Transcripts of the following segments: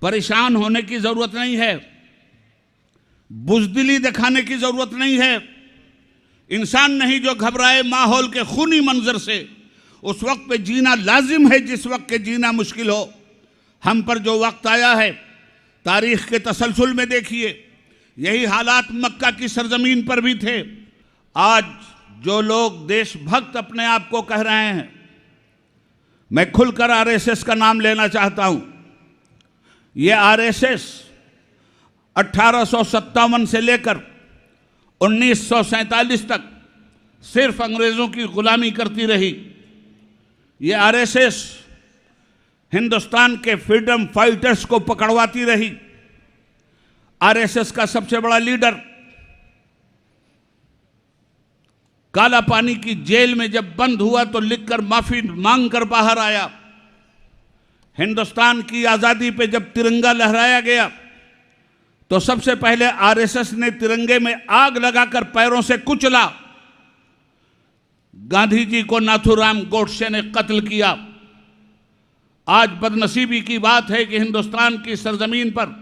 परेशान होने की जरूरत नहीं है, बुज़दिली दिखाने की जरूरत नहीं है। इंसान नहीं जो घबराए माहौल के खूनी मंजर से। उस वक्त पे जीना लाजिम है जिस वक्त के जीना मुश्किल हो। हम पर जो वक्त आया है तारीख के तसलसल में देखिए, यही हालात मक्का की सरजमीन पर भी थे। आज जो लोग देशभक्त अपने आप को कह रहे हैं, मैं खुलकर आरएसएस का नाम लेना चाहता हूं। ये आरएसएस 1857 से लेकर 1947 तक सिर्फ अंग्रेजों की गुलामी करती रही। ये आरएसएस हिंदुस्तान के फ्रीडम फाइटर्स को पकड़वाती रही। आरएसएस का सबसे बड़ा लीडर काला पानी की जेल में जब बंद हुआ तो लिखकर माफी मांगकर बाहर आया। हिंदुस्तान की आजादी पे जब तिरंगा लहराया गया तो सबसे पहले आरएसएस ने तिरंगे में आग लगाकर पैरों से कुचला। गांधी जी को नाथूराम गोडसे ने कत्ल किया। आज बदनसीबी की बात है कि हिंदुस्तान की सरजमीन पर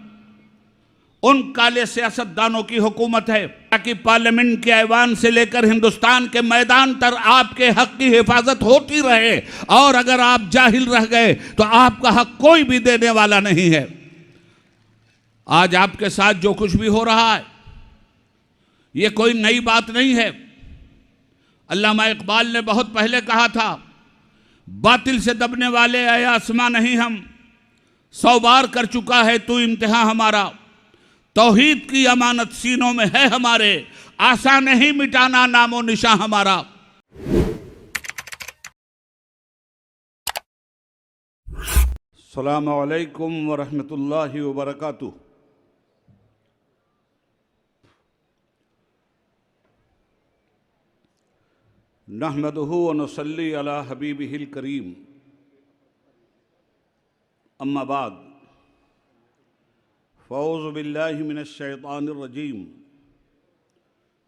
उन काले सियासतदानों की हुकूमत है ताकि पार्लियामेंट के ऐवान से लेकर हिंदुस्तान के मैदान तक आपके हक की हिफाजत होती रहे। और अगर आप जाहिल रह गए तो आपका हक कोई भी देने वाला नहीं है। आज आपके साथ जो कुछ भी हो रहा है ये कोई नई बात नहीं है। अल्लामा इकबाल ने बहुत पहले कहा था, बातिल से दबने वाले आए आसमां नहीं हम, 100 बार कर चुका है तू इम्तिहान हमारा। तौहीद की अमानत सीनों में है हमारे, आसान नहीं मिटाना नामो निशां हमारा। अस्सलामु अलैकुम व रहमतुल्लाहि व बरकातुहू। नहमदुहु व नुसल्ली अला हबीबिहिल करीम। अम्मा बाद, फ़ौज़ु बिल्लाहि मिनश शैतानिर रजीम।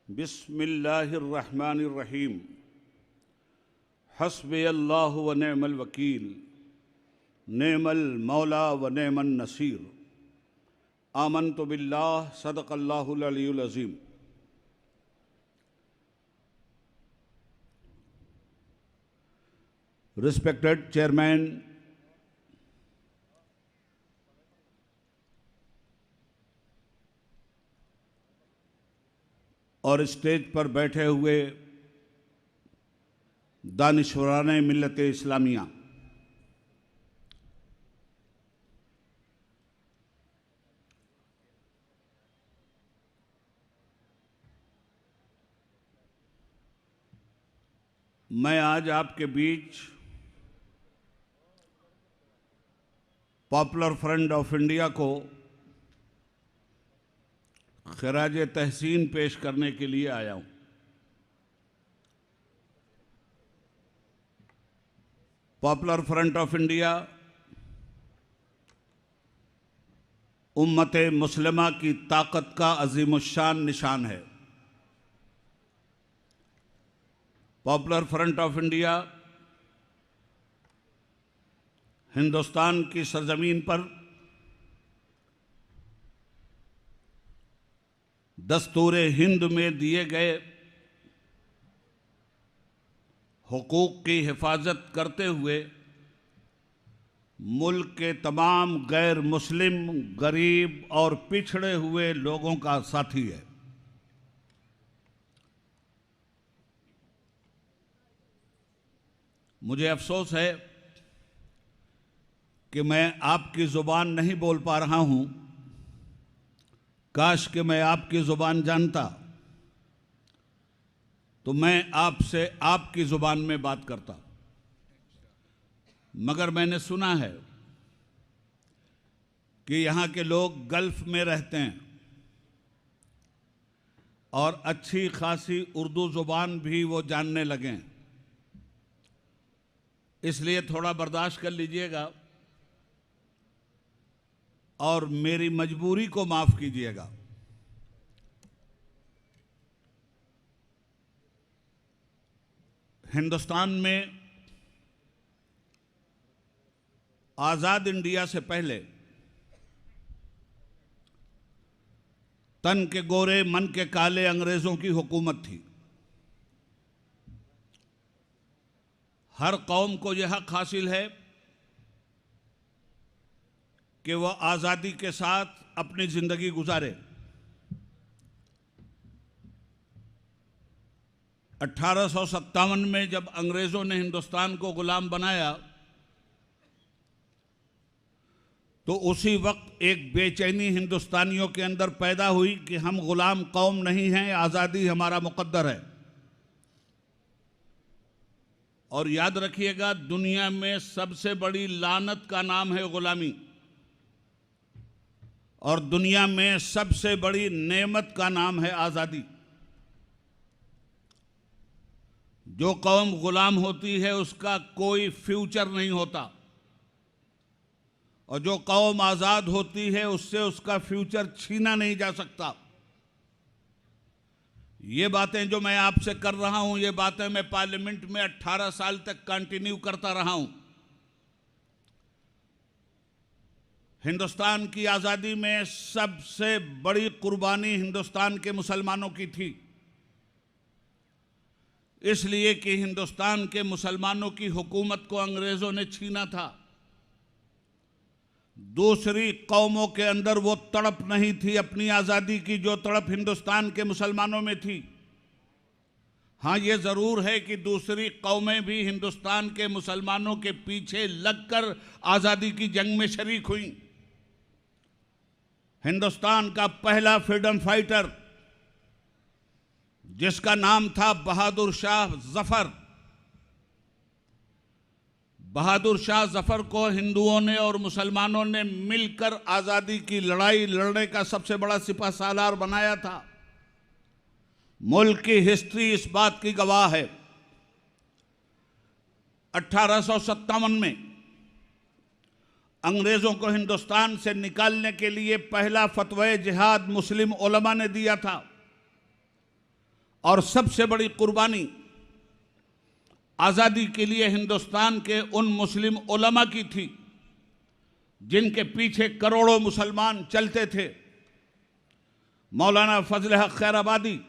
बिस्मिल्लाहिर रहमानिर रहीम। हस्बी अल्लाहु व निअमल वकील, नेमल मौला व नेमन नसीर। आमनतु बिल्लाह सदक़ल्लाहुल अलीयुल अज़ीम। रिस्पेक्टेड चेयरमैन, और स्टेज पर बैठे हुए दानिशवराने मिल्लत इस्लामिया, मैं आज आपके बीच पॉपुलर फ्रंट ऑफ इंडिया को खिराज तहसीन पेश करने के लिए आया हूं। पॉपुलर फ्रंट ऑफ इंडिया उम्मत मुस्लिमा की ताकत का अजीमुश्शान निशान है। Popular front of India Hindustan की सरजमीन पर दस्तूर हिंद में दिए गए हुकूक की हिफाजत करते हुए मुल्क के तमाम गैर मुस्लिम, गरीब और पिछड़े हुए लोगों का साथी है। मुझे अफसोस है कि मैं आपकी ज़ुबान नहीं बोल पा रहा हूं। काश कि मैं आपकी ज़ुबान जानता तो मैं आपसे आपकी ज़ुबान में बात करता। मगर मैंने सुना है कि यहाँ के लोग गल्फ़ में रहते हैं और अच्छी खासी उर्दू ज़ुबान भी वो जानने लगे, इसलिए थोड़ा बर्दाश्त कर लीजिएगा और मेरी मजबूरी को माफ़ कीजिएगा। हिंदुस्तान में आज़ाद इंडिया से पहले तन के गोरे मन के काले अंग्रेजों की हुकूमत थी। हर कौम को यह हक हासिल है कि वह आज़ादी के साथ अपनी ज़िंदगी गुजारे। 1857 में जब अंग्रेज़ों ने हिंदुस्तान को गुलाम बनाया तो उसी वक्त एक बेचैनी हिंदुस्तानियों के अंदर पैदा हुई कि हम गुलाम कौम नहीं हैं, आज़ादी हमारा मुकद्दर है। और याद रखिएगा, दुनिया में सबसे बड़ी लानत का नाम है गुलामी, और दुनिया में सबसे बड़ी नेमत का नाम है आज़ादी। जो कौम गुलाम होती है उसका कोई फ्यूचर नहीं होता, और जो कौम आज़ाद होती है उससे उसका फ्यूचर छीना नहीं जा सकता। ये बातें जो मैं आपसे कर रहा हूं, ये बातें मैं पार्लियामेंट में 18 साल तक कंटिन्यू करता रहा हूं। हिंदुस्तान की आज़ादी में सबसे बड़ी कुर्बानी हिंदुस्तान के मुसलमानों की थी, इसलिए कि हिंदुस्तान के मुसलमानों की हुकूमत को अंग्रेज़ों ने छीना था। दूसरी कौमों के अंदर वो तड़प नहीं थी अपनी आज़ादी की जो तड़प हिंदुस्तान के मुसलमानों में थी। हाँ, ये ज़रूर है कि दूसरी कौमें भी हिंदुस्तान के मुसलमानों के पीछे लगकर आज़ादी की जंग में शरीक हुई। हिंदुस्तान का पहला फ्रीडम फाइटर जिसका नाम था बहादुर शाह जफर, बहादुर शाह जफर को हिंदुओं ने और मुसलमानों ने मिलकर आज़ादी की लड़ाई लड़ने का सबसे बड़ा सिपह सालार बनाया था। मुल्क की हिस्ट्री इस बात की गवाह है। 1857 में अंग्रेज़ों को हिंदुस्तान से निकालने के लिए पहला फतवा जिहाद मुस्लिम उलमा ने दिया था, और सबसे बड़ी कुर्बानी आज़ादी के लिए हिंदुस्तान के उन मुस्लिम उलमा की थी जिनके पीछे करोड़ों मुसलमान चलते थे। मौलाना फजल हक खैराबादी,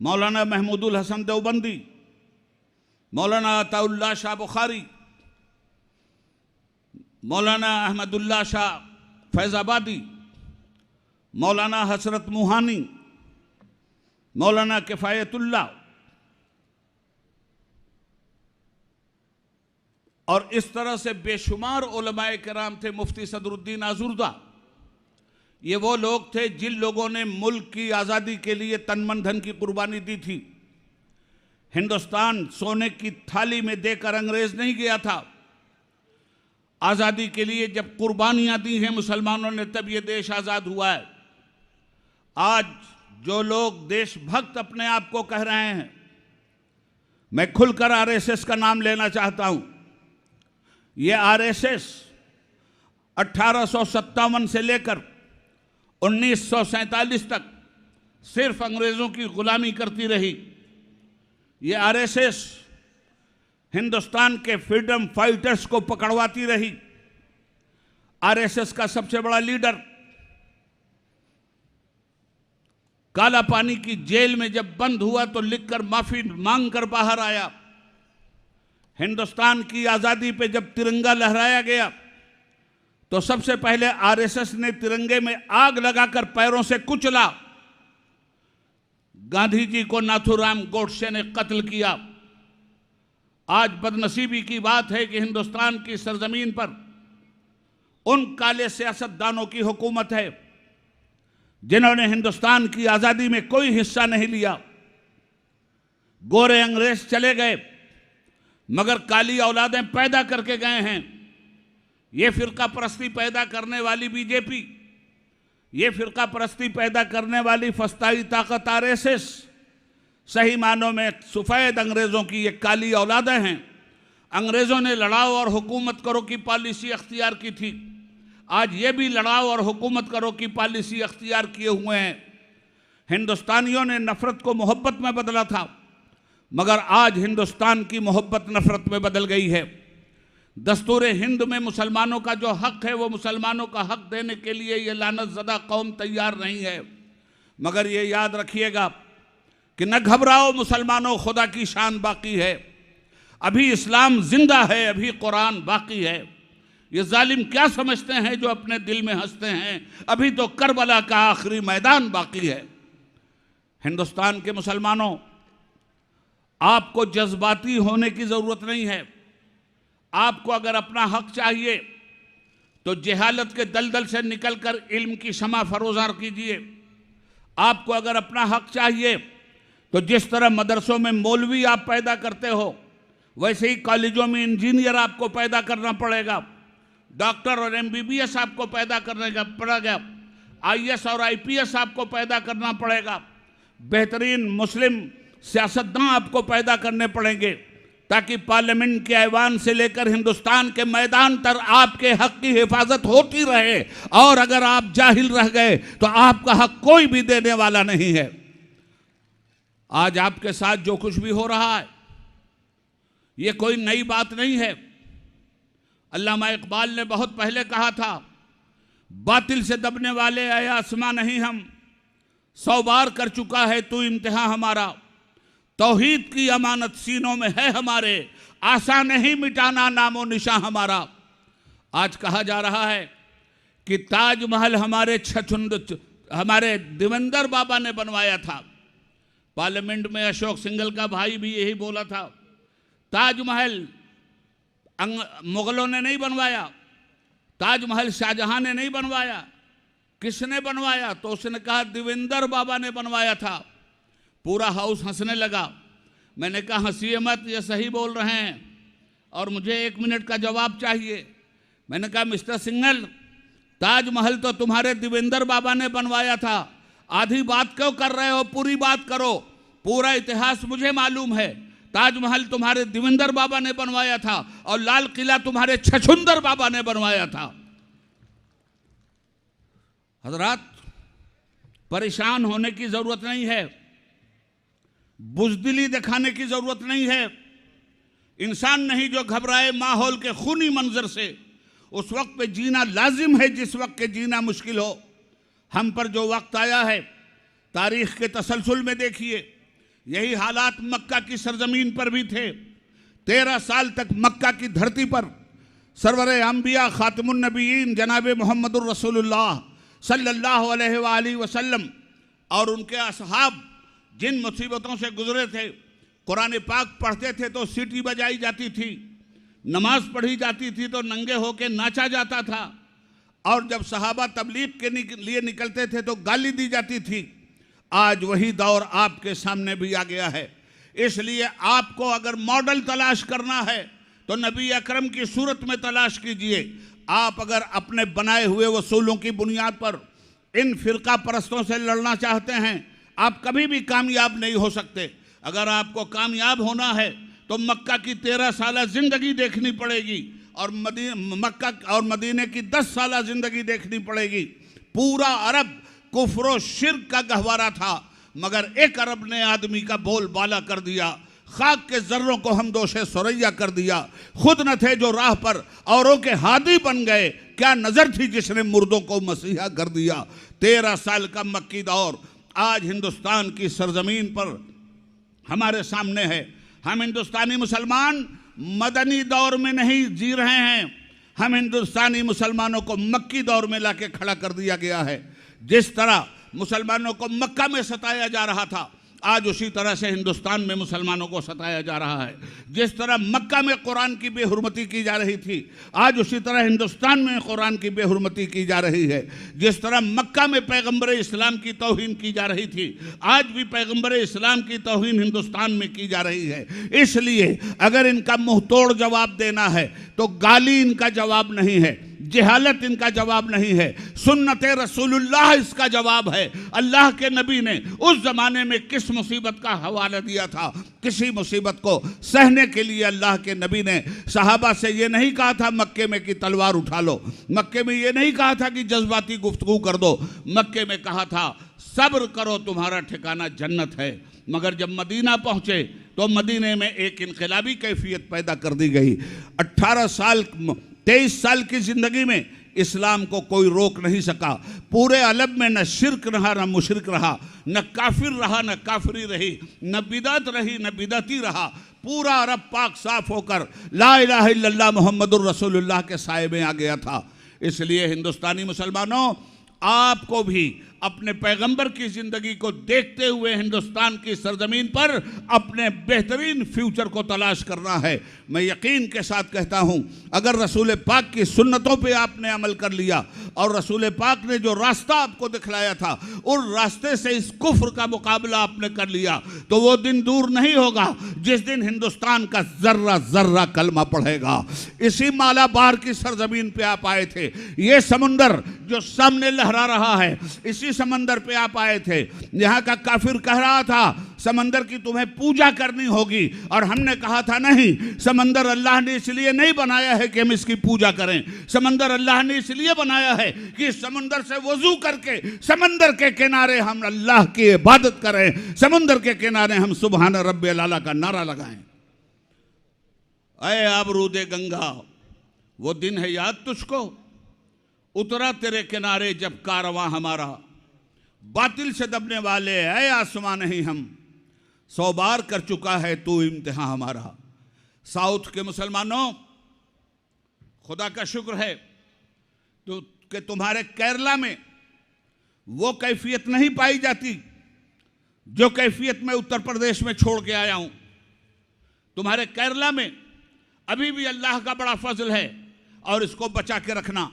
मौलाना महमूदुल हसन देवबंदी, मौलाना अताउल्लाह शाह बुखारी, मौलाना अहमदुल्लाह शाह फैज़ाबादी, मौलाना हसरत मुहानी, मौलाना किफ़ायतुल्लाह, और इस तरह से बेशुमार उलमाए किराम थे। मुफ्ती सदरुद्दीन आजुर्दा, ये वो लोग थे जिन लोगों ने मुल्क की आज़ादी के लिए तन मन धन की कुर्बानी दी थी। हिंदुस्तान सोने की थाली में देकर अंग्रेज़ नहीं गया था। आज़ादी के लिए जब कुर्बानियाँ दी हैं मुसलमानों ने, तब ये देश आज़ाद हुआ है। आज जो लोग देशभक्त अपने आप को कह रहे हैं, मैं खुलकर आरएसएस का नाम लेना चाहता हूँ। ये आरएसएस 1857 से लेकर 1947 तक सिर्फ अंग्रेज़ों की गुलामी करती रही। ये आरएसएस हिंदुस्तान के फ्रीडम फाइटर्स को पकड़वाती रही। आरएसएस का सबसे बड़ा लीडर काला पानी की जेल में जब बंद हुआ तो लिखकर माफी मांगकर बाहर आया। हिंदुस्तान की आज़ादी पे जब तिरंगा लहराया गया तो सबसे पहले आरएसएस ने तिरंगे में आग लगाकर पैरों से कुचला। गांधी जी को नाथूराम गोडसे ने कत्ल किया। आज बदनसीबी की बात है कि हिंदुस्तान की सरजमीन पर उन काले सियासतदानों की हुकूमत है जिन्होंने हिंदुस्तान की आज़ादी में कोई हिस्सा नहीं लिया। गोरे अंग्रेज चले गए मगर काली औलादें पैदा करके गए हैं। ये फ़िरका परस्ती पैदा करने वाली बीजेपी, ये फ़िरका परस्ती पैदा करने वाली फस्ताई ताकत आरएसएस, सही मानों में सफ़ेद अंग्रेज़ों की ये काली औलादें हैं। अंग्रेज़ों ने लड़ाओ और हुकूमत करो की पॉलिसी अख्तियार की थी। आज ये भी लड़ाओ और हुकूमत करो की पॉलिसी अख्तियार किए हुए हैं। हिंदुस्तानियों ने नफ़रत को मोहब्बत में बदला था, मगर आज हिंदुस्तान की मोहब्बत नफ़रत में बदल गई है। दस्तूर हिंद में मुसलमानों का जो हक है वो मुसलमानों का हक देने के लिए ये लानतज़दा कौम तैयार नहीं है। मगर ये याद रखिएगा कि न घबराओ मुसलमानों, खुदा की शान बाकी है, अभी इस्लाम जिंदा है, अभी कुरान बाकी है। ये जालिम क्या समझते हैं जो अपने दिल में हंसते हैं, अभी तो करबला का आखिरी मैदान बाकी है। हिंदुस्तान के मुसलमानों, आपको जज्बाती होने की ज़रूरत नहीं है। आपको अगर अपना हक चाहिए तो जहालत के दलदल से निकलकर इल्म की शमा फरोजार कीजिए। आपको अगर अपना हक चाहिए तो जिस तरह मदरसों में मौलवी आप पैदा करते हो, वैसे ही कॉलेजों में इंजीनियर आपको पैदा करना पड़ेगा, डॉक्टर और MBBS आपको पैदा करने का पड़ेगा, IAS और IPS आपको पैदा करना पड़ेगा, बेहतरीन मुस्लिम सियासतदान आपको पैदा करने पड़ेंगे, ताकि पार्लियामेंट के ऐवान से लेकर हिंदुस्तान के मैदान तक आपके हक की हिफाजत होती रहे। और अगर आप जाहिल रह गए तो आपका हक कोई भी देने वाला नहीं है। आज आपके साथ जो कुछ भी हो रहा है ये कोई नई बात नहीं है। अल्लामा इकबाल ने बहुत पहले कहा था, बातिल से दबने वाले आया आसमां नहीं हम, 100 बार कर चुका है तू इम्तिहा हमारा, तौहीद की अमानत सीनों में है हमारे, आशा नहीं मिटाना नामो निशा हमारा। आज कहा जा रहा है कि ताजमहल हमारे देवेंद्र बाबा ने बनवाया था। पार्लियामेंट में अशोक सिंघल का भाई भी यही बोला था, ताजमहल मुगलों ने नहीं बनवाया, ताजमहल शाहजहां ने नहीं बनवाया, किसने बनवाया? तो उसने कहा देवेंद्र बाबा ने बनवाया था। पूरा हाउस हंसने लगा। मैंने कहा हंसिए मत, ये सही बोल रहे हैं और मुझे 1 मिनट का जवाब चाहिए। मैंने कहा मिस्टर सिंघल, ताजमहल तो तुम्हारे देवेंद्र बाबा ने बनवाया था, आधी बात क्यों कर रहे हो, पूरी बात करो। पूरा इतिहास मुझे मालूम है, ताजमहल तुम्हारे देवेंद्र बाबा ने बनवाया था और लाल किला तुम्हारे छछुंदर बाबा ने बनवाया था। हजरात, परेशान होने की जरूरत नहीं है, बुज़दिली दिखाने की जरूरत नहीं है। इंसान नहीं जो घबराए माहौल के खूनी मंजर से, उस वक्त पे जीना लाजिम है जिस वक्त के जीना मुश्किल हो। हम पर जो वक्त आया है, तारीख के तसलसल में देखिए, यही हालात मक्का की सरजमीन पर भी थे। 13 साल तक मक्का की धरती पर सरवरे अंबिया खातिमुन नबीयीन जनाब मोहम्मदुर रसूलुल्लाह सल्लल्लाहु अलैहि वसल्लम और उनके असहाब जिन मुसीबतों से गुजरे थे, कुरान पाक पढ़ते थे तो सीटी बजाई जाती थी, नमाज पढ़ी जाती थी तो नंगे होके नाचा जाता था, और जब सहाबा तबलीग के लिए निकलते थे तो गाली दी जाती थी। आज वही दौर आपके सामने भी आ गया है। इसलिए आपको अगर मॉडल तलाश करना है तो नबी अकरम की सूरत में तलाश कीजिए। आप अगर अपने बनाए हुए वसूलों की बुनियाद पर इन फिरका परस्तों से लड़ना चाहते हैं, आप कभी भी कामयाब नहीं हो सकते। अगर आपको कामयाब होना है तो मक्का की 13 साल जिंदगी देखनी पड़ेगी और मक्का और मदीने की 10 साल जिंदगी देखनी पड़ेगी। पूरा अरब कुफ्र शिर्क का गहवारा था, मगर एक अरब ने आदमी का बोल बाला कर दिया, खाक के जर्रों को हम दोषे सुरैया कर दिया। खुद न थे जो राह पर औरों के हादी बन गए, क्या नजर थी जिसने मुर्दों को मसीहा कर दिया। 13 साल का मक्की दौर आज हिंदुस्तान की सरजमीन पर हमारे सामने है। हम हिंदुस्तानी मुसलमान मदनी दौर में नहीं जी रहे हैं, हम हिंदुस्तानी मुसलमानों को मक्की दौर में लाके खड़ा कर दिया गया है। जिस तरह मुसलमानों को मक्का में सताया जा रहा था, आज उसी तरह से हिंदुस्तान में मुसलमानों को सताया जा रहा है। जिस तरह मक्का में कुरान की बेहुरमती की जा रही थी, आज उसी तरह हिंदुस्तान में कुरान की बेहुरमती की जा रही है। जिस तरह मक्का में पैगंबर इस्लाम की तौहीन की जा रही थी, आज भी पैगंबर इस्लाम की तौहीन हिंदुस्तान में की जा रही है। इसलिए अगर इनका मुंह तोड़ जवाब देना है तो गाली इनका जवाब नहीं है, जहालत इनका जवाब नहीं है, सुन्नत रसूलुल्लाह इसका जवाब है। अल्लाह के नबी ने उस जमाने में किस मुसीबत का हवाला दिया था, किसी मुसीबत को सहने के लिए अल्लाह के नबी ने सहाबा से ये नहीं कहा था मक्के में कि तलवार उठा लो, मक्के में ये नहीं कहा था कि जज्बाती गुफ्तगू कर दो, मक्के में कहा था सब्र करो तुम्हारा ठिकाना जन्नत है। मगर जब मदीना पहुँचे, तो मदीने में एक इनकलाबी कैफियत पैदा कर दी गई। 23 साल की ज़िंदगी में इस्लाम को कोई रोक नहीं सका। पूरे अरब में न शिरक रहा न मुशरिक रहा, न काफिर रहा न काफिरी रही, न बिदअत रही न बिदअती रहा। पूरा अरब पाक साफ होकर ला इलाहा इल्लल्लाह मुहम्मदुर रसूलुल्लाह के साए में आ गया था। इसलिए हिंदुस्तानी मुसलमानों, आपको भी अपने पैगंबर की ज़िंदगी को देखते हुए हिंदुस्तान की सरजमीन पर अपने बेहतरीन फ्यूचर को तलाश करना है। मैं यकीन के साथ कहता हूँ, अगर रसूल पाक की सुन्नतों पे आपने अमल कर लिया और रसूल पाक ने जो रास्ता आपको दिखलाया था उस रास्ते से इस कुफ्र का मुकाबला आपने कर लिया, तो वो दिन दूर नहीं होगा जिस दिन हिंदुस्तान का जर्रा जर्रा कलमा पढ़ेगा। इसी मालाबार की सरजमीन पे आप आए थे। ये समुंदर जो सामने लहरा रहा है, इसी समंदर पे आप आए थे। यहाँ का काफिर कह रहा था समंदर की तुम्हें पूजा करनी होगी, और हमने कहा था नहीं, समंदर अल्लाह ने इसलिए नहीं बनाया है कि हम इसकी पूजा करें। समंदर अल्लाह ने इसलिए बनाया है कि समंदर से वजू करके समंदर के किनारे हम अल्लाह की इबादत करें, समंदर के किनारे हम सुबहान रब्बिल आला का नारा लगाएं। अय आबरूदे गंगा, वो दिन है याद तुझको, उतरा तेरे किनारे जब कारवां हमारा, बातिल से दबने वाले ऐ आसमां नहीं हम, 100 बार कर चुका है तू इम्तिहान हमारा। साउथ के मुसलमानों, खुदा का शुक्र है तो कि तुम्हारे केरला में वो कैफियत नहीं पाई जाती जो कैफियत मैं उत्तर प्रदेश में छोड़ के आया हूं। तुम्हारे केरला में अभी भी अल्लाह का बड़ा फजल है, और इसको बचा के रखना।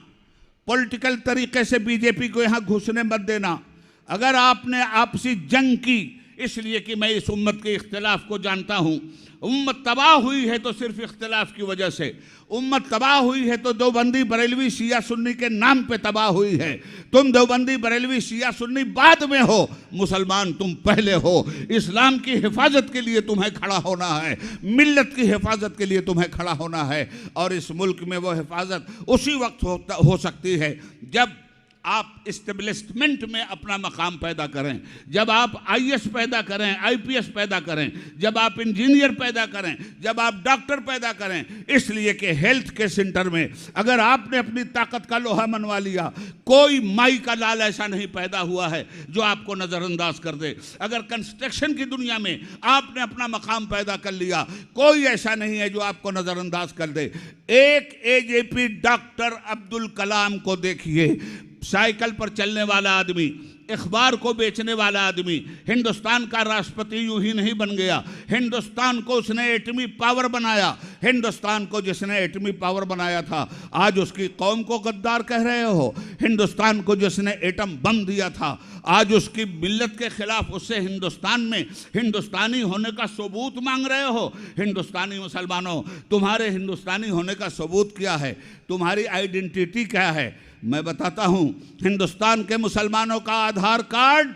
पॉलिटिकल तरीके से बीजेपी को यहां घुसने मत देना। अगर आपने आपसी जंग की, इसलिए कि मैं इस उम्मत के इख्तिलाफ को जानता हूँ, उम्मत तबाह हुई है तो सिर्फ इख्तिलाफ की वजह से। उम्मत तबाह हुई है तो देवबंदी बरेलवी शिया सुन्नी के नाम पे तबाह हुई है। तुम देवबंदी बरेलवी शिया सुन्नी बाद में हो, मुसलमान तुम पहले हो। इस्लाम की हिफाजत के लिए तुम्हें खड़ा होना है, मिल्लत की हिफाजत के लिए तुम्हें खड़ा होना है। और इस मुल्क में वो हिफाजत उसी वक्त हो सकती है जब आप इस्टेब्लिशमेंट में अपना मकाम पैदा करें, जब आप आईएएस पैदा करें, आईपीएस पैदा करें, जब आप इंजीनियर पैदा करें, जब आप डॉक्टर पैदा करें। इसलिए कि हेल्थ के सेंटर में अगर आपने अपनी ताकत का लोहा मनवा लिया, कोई माई का लाल ऐसा नहीं पैदा हुआ है जो आपको नज़रअंदाज कर दे। अगर कंस्ट्रक्शन की दुनिया में आपने अपना मकाम पैदा कर लिया, कोई ऐसा नहीं है जो आपको नज़रअंदाज कर दे। एक एजेपी डॉक्टर अब्दुल कलाम को देखिए, साइकिल पर चलने वाला आदमी, अखबार को बेचने वाला आदमी, हिंदुस्तान का राष्ट्रपति यूं ही नहीं बन गया। हिंदुस्तान को उसने एटमी पावर बनाया। हिंदुस्तान को जिसने एटमी पावर बनाया था, आज उसकी कौम को गद्दार कह रहे हो। हिंदुस्तान को जिसने एटम बम दिया था, आज उसकी मिल्लत के खिलाफ उससे हिंदुस्तान में हिंदुस्तानी होने का सबूत मांग रहे हो। हिंदुस्तानी मुसलमानों, तुम्हारे हिंदुस्तानी होने का सबूत क्या है? तुम्हारी आइडेंटिटी क्या है? मैं बताता हूं, हिंदुस्तान के मुसलमानों का आधार कार्ड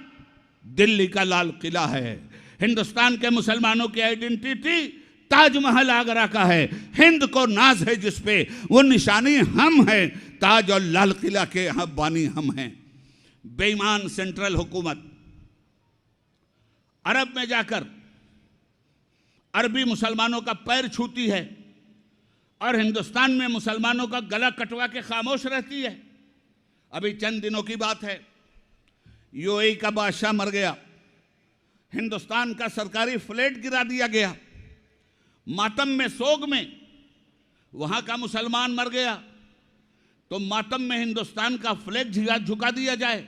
दिल्ली का लाल किला है। हिंदुस्तान के मुसलमानों की आइडेंटिटी ताजमहल आगरा का है। हिंद को नाज है जिस पे, वो निशानी हम हैं। ताज और लाल किला के यहाँ बानी हम हैं। बेईमान सेंट्रल हुकूमत अरब में जाकर अरबी मुसलमानों का पैर छूती है और हिंदुस्तान में मुसलमानों का गला कटवा के खामोश रहती है। अभी चंद दिनों की बात है, यूएई का बादशाह मर गया, हिंदुस्तान का सरकारी फ्लैट गिरा दिया गया। मातम में, सोग में वहां का मुसलमान मर गया तो मातम में हिंदुस्तान का फ्लैग झुका दिया जाए,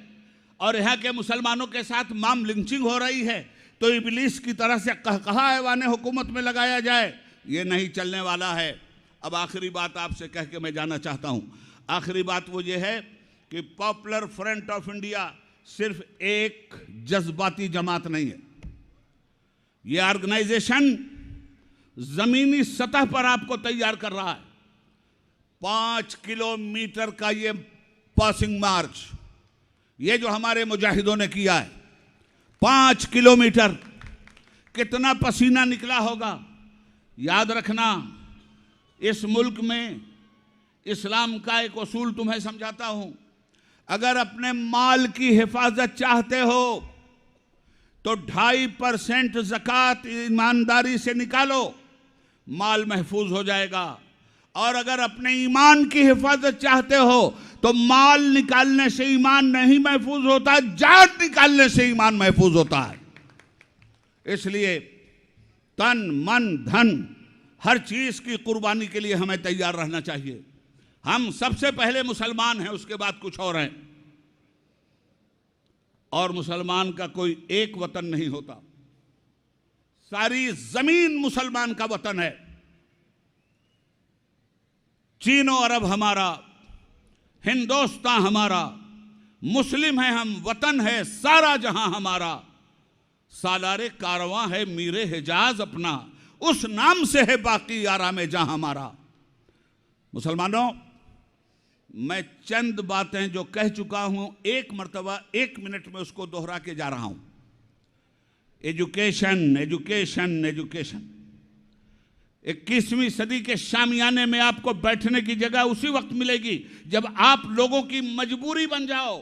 और यहाँ के मुसलमानों के साथ माम लिंचिंग हो रही है तो इबलीस की तरह से कहा ऐवान हुकूमत में लगाया जाए। ये नहीं चलने वाला है। अब आखिरी बात आपसे कह के मैं जाना चाहता हूँ। आखिरी बात वो ये है कि पॉपुलर फ्रंट ऑफ इंडिया सिर्फ एक जज्बाती जमात नहीं है। ये ऑर्गेनाइजेशन जमीनी सतह पर आपको तैयार कर रहा है। 5 किलोमीटर का ये पासिंग मार्च, ये जो हमारे मुजाहिदों ने किया है, 5 किलोमीटर, कितना पसीना निकला होगा। याद रखना, इस मुल्क में इस्लाम का एक उसूल तुम्हें समझाता हूं। अगर अपने माल की हिफाजत चाहते हो तो 2.5% ज़कात ईमानदारी से निकालो, माल महफूज हो जाएगा। और अगर अपने ईमान की हिफाजत चाहते हो तो माल निकालने से ईमान नहीं महफूज होता, जान निकालने से ईमान महफूज होता है। इसलिए तन मन धन हर चीज की कुर्बानी के लिए हमें तैयार रहना चाहिए। हम सबसे पहले मुसलमान हैं, उसके बाद कुछ और हैं। और मुसलमान का कोई एक वतन नहीं होता, सारी जमीन मुसलमान का वतन है। चीनो अरब हमारा, हिंदुस्तान हमारा, मुस्लिम है हम, वतन है सारा जहां हमारा। सालारे कारवां है मीरे हिजाज अपना, उस नाम से है बाकी आराम जहां हमारा। मुसलमानों, मैं चंद बातें जो कह चुका हूं एक मर्तबा 1 मिनट में उसको दोहरा के जा रहा हूं। Education education education. 21वीं सदी के शामियाने में आपको बैठने की जगह उसी वक्त मिलेगी जब आप लोगों की मजबूरी बन जाओ।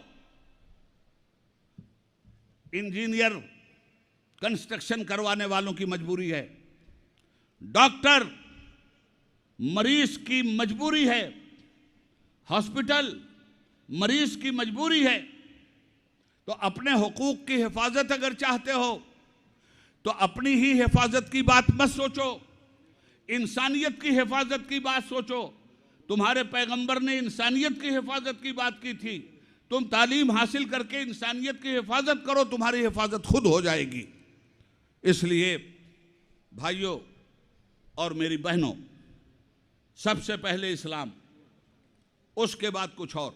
इंजीनियर, कंस्ट्रक्शन करवाने वालों की मजबूरी है, डॉक्टर मरीज की मजबूरी है, हॉस्पिटल मरीज की मजबूरी है। तो अपने हुकूक की हिफाजत अगर चाहते हो तो अपनी ही हिफाजत की बात मत सोचो, इंसानियत की हिफाजत की बात सोचो। तुम्हारे पैगंबर ने इंसानियत की हिफाजत की बात की थी। तुम तालीम हासिल करके इंसानियत की हिफाजत करो, तुम्हारी हिफाजत खुद हो जाएगी। इसलिए भाइयों और मेरी बहनों, सबसे पहले इस्लाम, उसके बाद कुछ और।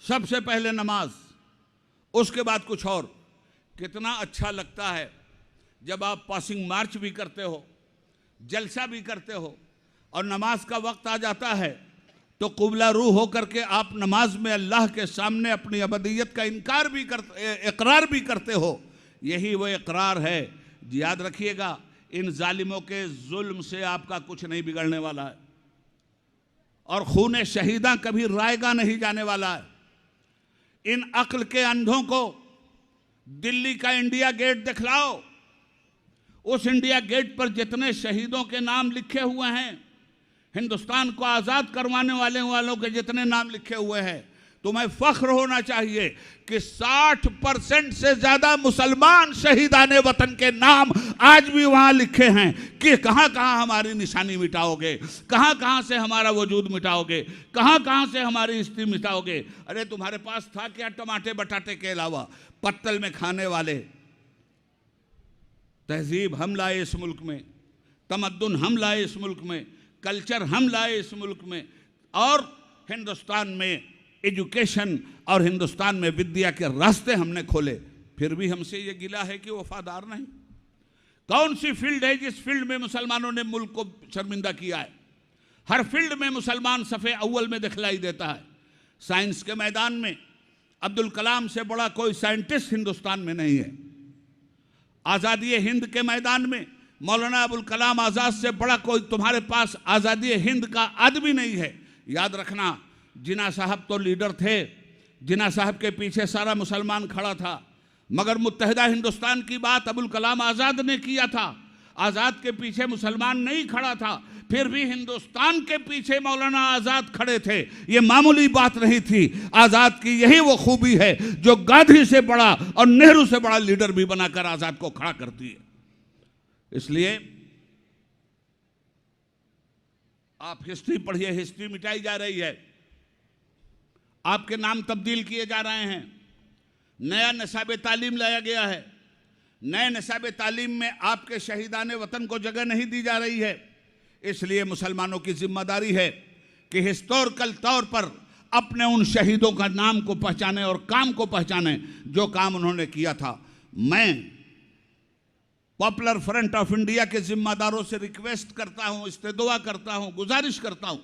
सबसे पहले नमाज, उसके बाद कुछ और। कितना अच्छा लगता है जब आप पासिंग मार्च भी करते हो, जलसा भी करते हो और नमाज का वक्त आ जाता है तो कुबला रूह होकर के आप नमाज में अल्लाह के सामने अपनी अबदियत का इनकार भी इकरार भी करते हो। यही वो इकरार है। याद रखिएगा, इन जालिमों के जुल्म से आपका कुछ नहीं बिगड़ने वाला है और खून शहीदा कभी रायगा नहीं जाने वाला है। इन अक्ल के अंधों को दिल्ली का इंडिया गेट दिखलाओ, उस इंडिया गेट पर जितने शहीदों के नाम लिखे हुए हैं, हिंदुस्तान को आज़ाद करवाने वालों के जितने नाम लिखे हुए हैं, तुम्हें फख्र होना चाहिए कि 60% से ज्यादा मुसलमान शहीदाने वतन के नाम आज भी वहां लिखे हैं। कि कहां कहां हमारी निशानी मिटाओगे, कहां कहां से हमारा वजूद मिटाओगे, कहां कहां से हमारी हिस्ट्री मिटाओगे। अरे तुम्हारे पास था क्या टमाटे बटाटे के अलावा? पत्तल में खाने वाले। तहजीब हम लाए इस मुल्क में, तमद्दुन हम लाए इस मुल्क में, कल्चर हम लाए इस मुल्क में, और हिंदुस्तान में एजुकेशन और हिंदुस्तान में विद्या के रास्ते हमने खोले। फिर भी हमसे ये गिला है कि वफादार नहीं। कौन सी फील्ड है जिस फील्ड में मुसलमानों ने मुल्क को शर्मिंदा किया है? हर फील्ड में मुसलमान सफ़े अव्वल में दिखलाई देता है। साइंस के मैदान में अब्दुल कलाम से बड़ा कोई साइंटिस्ट हिंदुस्तान में नहीं है। आज़ादी हिंद के मैदान में मौलाना अबुल कलाम आज़ाद से बड़ा कोई तुम्हारे पास आज़ादी हिंद का आदमी नहीं है। याद रखना, जिन्ना साहब तो लीडर थे, जिन्ना साहब के पीछे सारा मुसलमान खड़ा था, मगर मुत्तहिदा हिंदुस्तान की बात अबुल कलाम आज़ाद ने किया था। आज़ाद के पीछे मुसलमान नहीं खड़ा था, फिर भी हिंदुस्तान के पीछे मौलाना आज़ाद खड़े थे। ये मामूली बात नहीं थी। आज़ाद की यही वो खूबी है जो गांधी से बड़ा और नेहरू से बड़ा लीडर भी बनाकर आज़ाद को खड़ा करती है। इसलिए आप हिस्ट्री पढ़िए, हिस्ट्री मिटाई जा रही है, आपके नाम तब्दील किए जा रहे हैं, नया निसाब तालीम लाया गया है। नए निसाब तालीम में आपके शहीदाने वतन को जगह नहीं दी जा रही है। इसलिए मुसलमानों की जिम्मेदारी है कि हिस्टोरिकल तौर पर अपने उन शहीदों का नाम को पहचाने और काम को पहचाने जो काम उन्होंने किया था। मैं पॉपुलर फ्रंट ऑफ इंडिया के जिम्मेदारों से रिक्वेस्ट करता हूं, इस्तदुआ करता हूं, गुजारिश करता हूं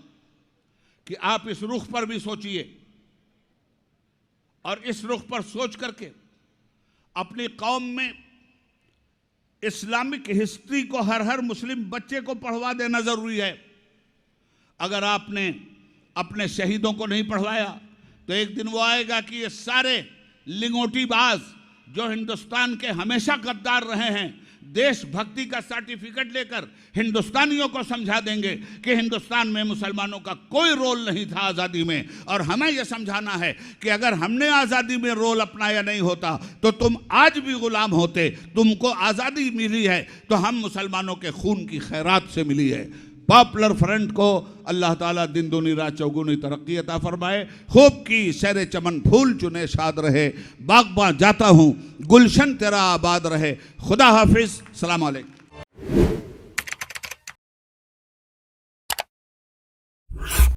कि आप इस रुख पर भी सोचिए और इस रुख पर सोच करके अपनी कौम में इस्लामिक हिस्ट्री को हर मुस्लिम बच्चे को पढ़वा देना जरूरी है। अगर आपने अपने शहीदों को नहीं पढ़वाया तो एक दिन वो आएगा कि ये सारे लिंगोटीबाज जो हिंदुस्तान के हमेशा गद्दार रहे हैं, देशभक्ति का सर्टिफिकेट लेकर हिंदुस्तानियों को समझा देंगे कि हिंदुस्तान में मुसलमानों का कोई रोल नहीं था आज़ादी में। और हमें यह समझाना है कि अगर हमने आज़ादी में रोल अपनाया नहीं होता तो तुम आज भी गुलाम होते। तुमको आज़ादी मिली है तो हम मुसलमानों के खून की खैरात से मिली है। पॉपुलर फ्रंट को अल्लाह ताला दिन दुनी रात चौगुनी तरक्की अता फरमाए। खूब की सैर चमन फूल चुने शाद रहे, बागबां जाता हूँ गुलशन तेरा आबाद रहे। खुदा हाफिज, सलाम अलैकुम।